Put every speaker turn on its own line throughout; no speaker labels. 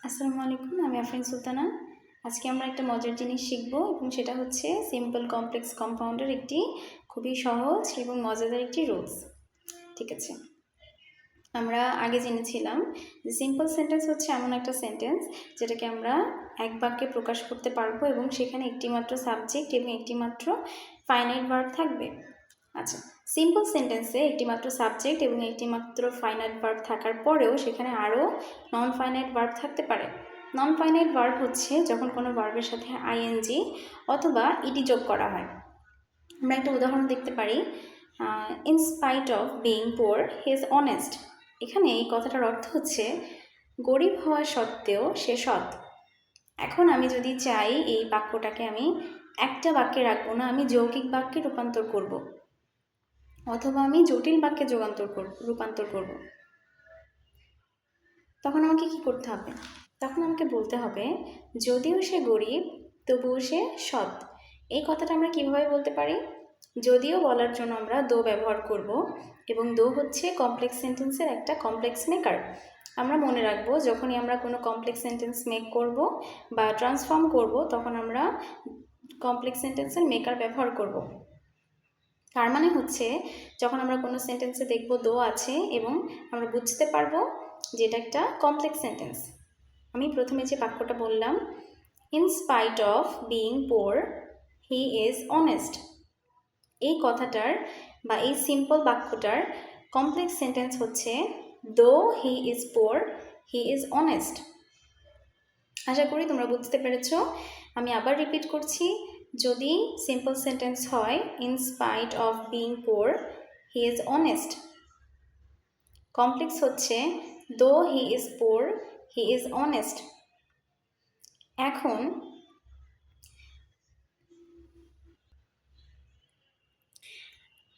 আসসালামু আলাইকুম, আমি আফরিন সুলতানা। আজকে আমরা একটা মজার জিনিস শিখব এবং সেটা হচ্ছে সিম্পল কমপ্লেক্স কম্পাউন্ডের একটি খুবই সহজ এবং মজাদার একটি রুলস। ঠিক আছে, আমরা আগে জেনেছিলাম যে সিম্পল সেন্টেন্স হচ্ছে এমন একটা সেন্টেন্স যেটাকে আমরা এক বাক্যে প্রকাশ করতে পারবো এবং সেখানে একটিমাত্র সাবজেক্ট এবং একটিমাত্র ফাইনাইট ভার্ব থাকবে। আচ্ছা, সিম্পল সেন্টেন্সে একটিমাত্র সাবজেক্ট এবং একটিমাত্র ফাইনাইট ভার্ব থাকার পরেও সেখানে আরও নন ফাইনাইট ভার্ব থাকতে পারে। নন ফাইনাইট ভার্ব হচ্ছে যখন কোনো ভার্বের সাথে আইএনজি অথবা ইডি যোগ করা হয়। আমরা একটা উদাহরণ দেখতে পারি, in spite of being poor he is honest. এখানে এই কথাটার অর্থ হচ্ছে গরিব হওয়া সত্ত্বেও সে সৎ। এখন আমি যদি চাই এই বাক্যটাকে আমি একটা বাক্যে রাখবো না, আমি যৌগিক বাক্যে রূপান্তর করব, অথবা আমি জটিল বাক্যে রূপান্তর করব, তখন আমাকে কি করতে হবে? তখন আমাকে বলতে হবে যদিও সে গরিব তবুও সে সৎ। এই কথাটা আমরা কিভাবে বলতে পারি? যদিও বলার জন্য আমরা দো ব্যবহার করব এবং দো হচ্ছে কমপ্লেক্স সেন্টেন্সের একটা কমপ্লেক্স মেকার। আমরা মনে রাখবো যখনই আমরা কোনো কমপ্লেক্স সেন্টেন্স মেক করব বা ট্রান্সফর্ম করব তখন আমরা কমপ্লেক্স সেন্টেন্সের মেকার ব্যবহার করব। তার মানে হচ্ছে যখন আমরা কোনো সেন্টেন্সে দেখব দো আছে এবং আমরা বুঝতে পারবো যে এটা একটা কমপ্লেক্স সেন্টেন্স। আমি প্রথমে যে বাক্যটা বললাম, in spite of being poor he is honest, এই কথাটার বা এই সিম্পল বাক্যটার কমপ্লেক্স সেন্টেন্স হচ্ছে though he is poor he is honest. আশা করি তোমরা বুঝতে পেরেছো। আমি আবার রিপিট করছি, যদি সিম্পল সেন্টেন্স হয় in spite of being poor he is honest, complex হচ্ছে though he is poor he is honest. এখন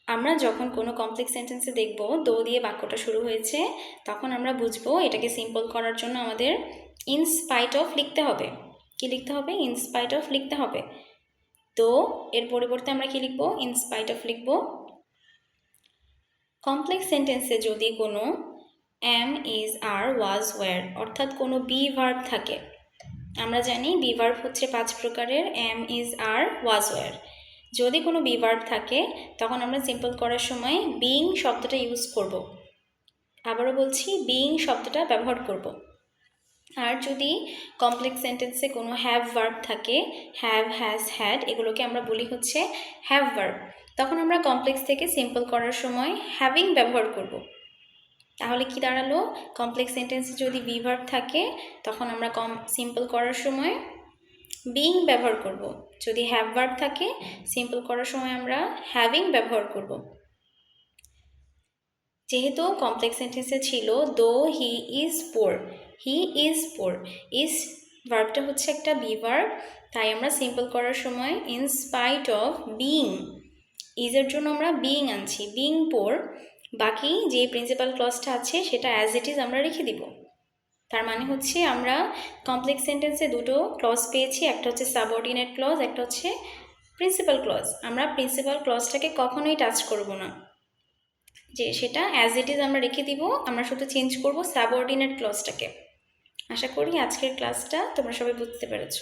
আমরা যখন কোনো কমপ্লেক্স সেন্টেন্সে দেখব দো দিয়ে বাক্যটা শুরু হয়েছে, তখন আমরা বুঝবো এটাকে সিম্পল করার জন্য আমাদের ইন স্পাইট অফ লিখতে হবে। কি লিখতে হবে? ইন স্পাইট অফ লিখতে হবে। তো এর পরিবর্তে আমরা কি লিখব? ইন স্পাইট অফ লিখব। কমপ্লেক্স সেন্টেন্সে যদি কোনো am, is, are, was, were অর্থাৎ কোনো বি ভার্ব থাকে, আমরা জানি বি ভার্ব হচ্ছে 5 প্রকারের, am, is, are, was, were. যদি কোনো বি ভার্ব থাকে তখন আমরা সিম্পল করার সময় বিং শব্দটা ইউজ করব। আবারও বলছি, বিং শব্দটা ব্যবহার করব। আর যদি কমপ্লেক্স সেন্টেন্সে কোনো হ্যাভ ভার্ব থাকে, হ্যাভ, হ্যাজ, হ্যাড, এগুলোকে আমরা বলি হচ্ছে হ্যাভ ভার্ব, তখন আমরা কমপ্লেক্স থেকে সিম্পল করার সময় হ্যাভিং ব্যবহার করব। তাহলে কি দাঁড়ালো? কমপ্লেক্স সেন্টেন্সে যদি বি ভার্ব থাকে তখন আমরা সিম্পল করার সময় বিং ব্যবহার করব। যদি হ্যাভ ভার্ব থাকে সিম্পল করার সময় আমরা হ্যাভিং ব্যবহার করব। যেহেতু কমপ্লেক্স সেন্টেন্সে ছিল though he is poor, he is poor, is ভার্বটা হচ্ছে একটা বি ভার্ব, তাই আমরা সিম্পল করার সময় ইন স্পাইট অফ বিং, ইজের জন্য আমরা বিং আনছি, বিং পোর, বাকি যে প্রিন্সিপাল ক্লজটা আছে সেটা অ্যাজ ইট ইজ আমরা রেখে দিব। তার মানে হচ্ছে আমরা কমপ্লেক্স সেন্টেন্সে দুটো ক্লজ পেয়েছি, একটা হচ্ছে সাবঅর্ডিনেট ক্লজ, একটা হচ্ছে প্রিন্সিপাল ক্লজ। আমরা প্রিন্সিপাল ক্লজটাকে কখনোই টাচ করব না, যে সেটা অ্যাজ ইট ইজ আমরা রেখে দিব, আমরা শুধু চেঞ্জ করব সাবঅর্ডিনেট ক্লজটাকে। আশা করি আজকের ক্লাসটা তোমরা সবাই বুঝতে পেরেছো।